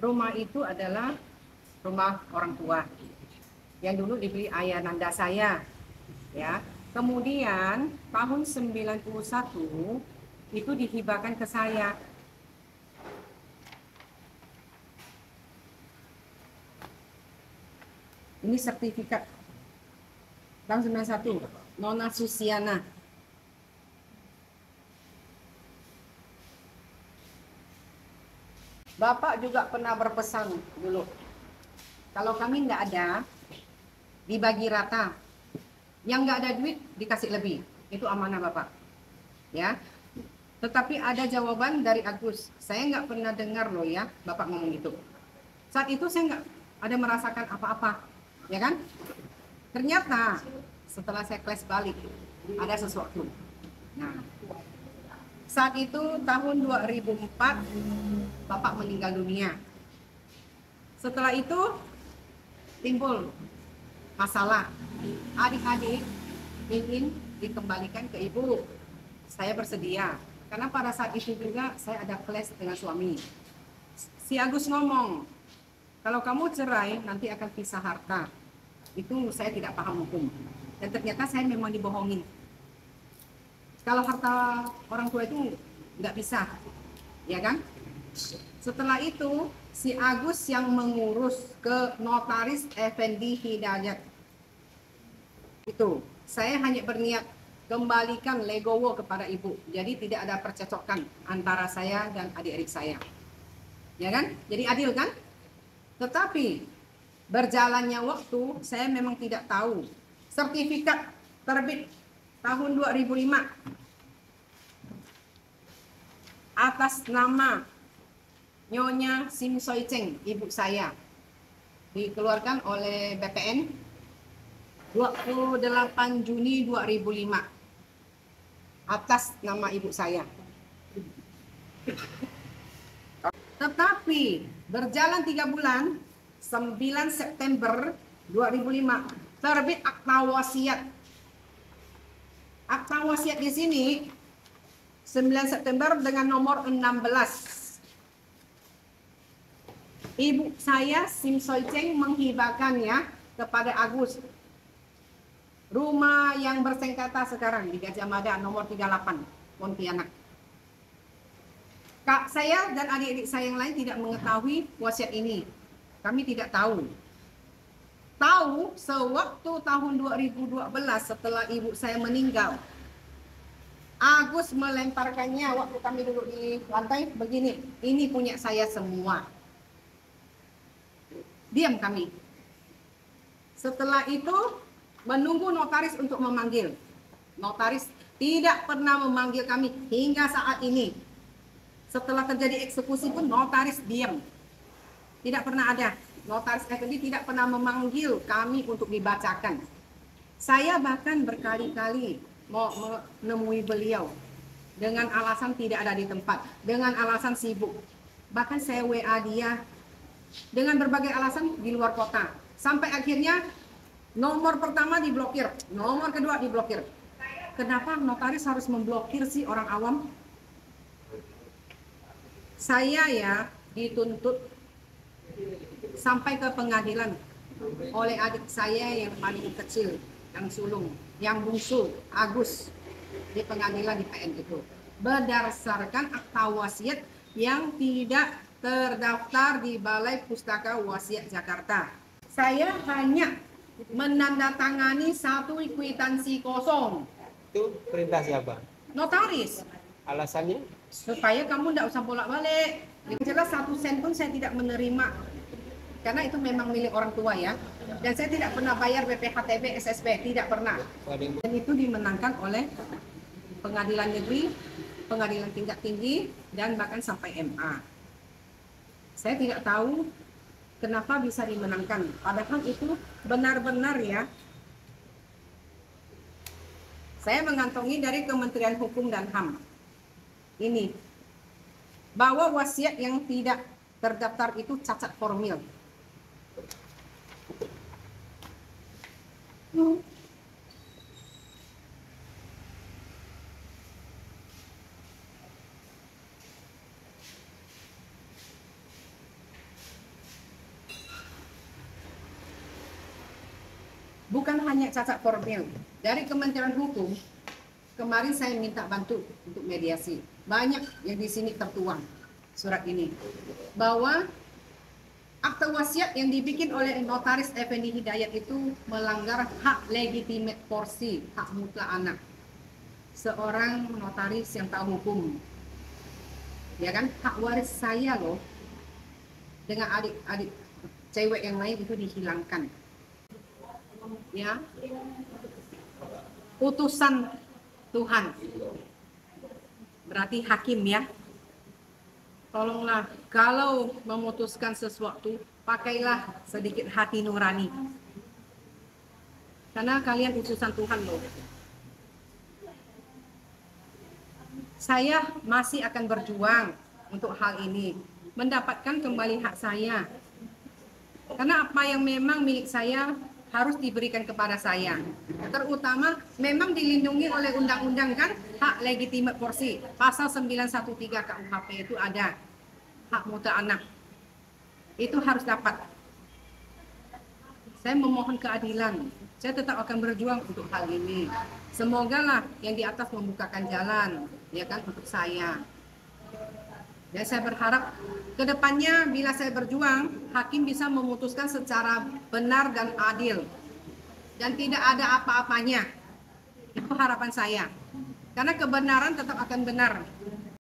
Rumah itu adalah rumah orang tua yang dulu dibeli ayah nanda saya, ya. Kemudian tahun 91 itu dihibahkan ke saya. Ini sertifikat tahun 91, Nona Susiana. Bapak juga pernah berpesan dulu, kalau kami nggak ada, dibagi rata. Yang nggak ada duit dikasih lebih. Itu amanah Bapak. Ya. Tetapi ada jawaban dari Agus. Saya nggak pernah dengar loh ya Bapak ngomong gitu. Saat itu saya nggak ada merasakan apa-apa, ya kan? Ternyata setelah saya kelas balik ada sesuatu. Nah, saat itu tahun 2004 Bapak meninggal dunia. Setelah itu timbul masalah. Adik-adik ingin dikembalikan ke ibu. Saya bersedia. Karena pada saat itu juga saya ada kelas dengan suami. Si Agus ngomong, kalau kamu cerai nanti akan pisah harta. Itu saya tidak paham hukum. Dan ternyata saya memang dibohongin. Kalau harta orang tua itu nggak bisa, ya kan? Setelah itu si Agus yang mengurus ke notaris Effendi Hidayat. Itu saya hanya berniat kembalikan legowo kepada ibu. Jadi tidak ada percekcokan antara saya dan adik-adik saya. Ya kan? Jadi adil kan? Tetapi berjalannya waktu saya memang tidak tahu. Sertifikat terbit tahun 2005 atas nama Nyonya Sim Soy Cheng, ibu saya. Dikeluarkan oleh BPN 28 Juni 2005 atas nama ibu saya. Tetapi berjalan 3 bulan, 9 September 2005 terbit akta wasiat. Akta wasiat di sini 9 September dengan nomor 16. Ibu saya Sim Soy Cheng menghibahkannya kepada Agus. Rumah yang bersengketa sekarang di Gajah Mada nomor 38 Pontianak. Kak saya dan adik-adik saya yang lain tidak mengetahui wasiat ini. Kami tidak tahu. Tahu sewaktu tahun 2012 setelah ibu saya meninggal, Agus melemparkannya waktu kami duduk di lantai begini. Ini punya saya semua. Diam kami. Setelah itu menunggu notaris untuk memanggil. Notaris tidak pernah memanggil kami hingga saat ini. Setelah terjadi eksekusi pun notaris diam. Tidak pernah ada. Notaris Effendi tidak pernah memanggil kami untuk dibacakan. Saya bahkan berkali-kali mau menemui beliau dengan alasan tidak ada di tempat, dengan alasan sibuk. Bahkan saya WA dia dengan berbagai alasan di luar kota. Sampai akhirnya nomor pertama diblokir, nomor kedua diblokir. Kenapa notaris harus memblokir sih orang awam? Saya ya dituntut sampai ke pengadilan oleh adik saya yang paling kecil, yang sulung, yang bungsu, Agus, di pengadilan di PN itu. Berdasarkan akta wasiat yang tidak terdaftar di Balai Pustaka Wasiat Jakarta. Saya hanya menandatangani satu kwitansi kosong. Itu perintah siapa? Notaris. Alasannya? Supaya kamu tidak usah bolak-balik. Yang jelas 1 sen pun saya tidak menerima. Karena itu memang milik orang tua ya. Dan saya tidak pernah bayar BPHTB, SSB. Tidak pernah. Dan itu dimenangkan oleh pengadilan negeri, pengadilan tingkat tinggi, dan bahkan sampai MA. Saya tidak tahu kenapa bisa dimenangkan. Padahal itu benar-benar ya. Saya mengantongi dari Kementerian Hukum dan HAM. Ini. Bahwa wasiat yang tidak terdaftar itu cacat formil. bukan hanya cacat formil. Dari Kementerian Hukum, kemarin saya minta bantu untuk mediasi. Banyak yang di sini tertuang surat ini. Bahwa akte wasiat yang dibikin oleh Notaris Effendi Hidayat itu melanggar hak legitimate porsi, hak mutlak anak. Seorang notaris yang tahu hukum. Ya kan, hak waris saya loh dengan adik-adik cewek yang lain itu dihilangkan. Ya, utusan Tuhan, berarti hakim ya. Tolonglah kalau memutuskan sesuatu, pakailah sedikit hati nurani. Karena kalian utusan Tuhan loh. Saya masih akan berjuang untuk hal ini, mendapatkan kembali hak saya. Karena apa yang memang milik saya harus diberikan kepada saya. Terutama memang dilindungi oleh undang-undang kan, hak legitimate porsi. Pasal 913 KUHP itu ada hak mutlak anak. Itu harus dapat. Saya memohon keadilan. Saya tetap akan berjuang untuk hal ini. Semoga lah yang di atas membukakan jalan, ya kan, untuk saya. Dan saya berharap ke depannya bila saya berjuang, hakim bisa memutuskan secara benar dan adil. Dan tidak ada apa-apanya. Itu harapan saya. Karena kebenaran tetap akan benar.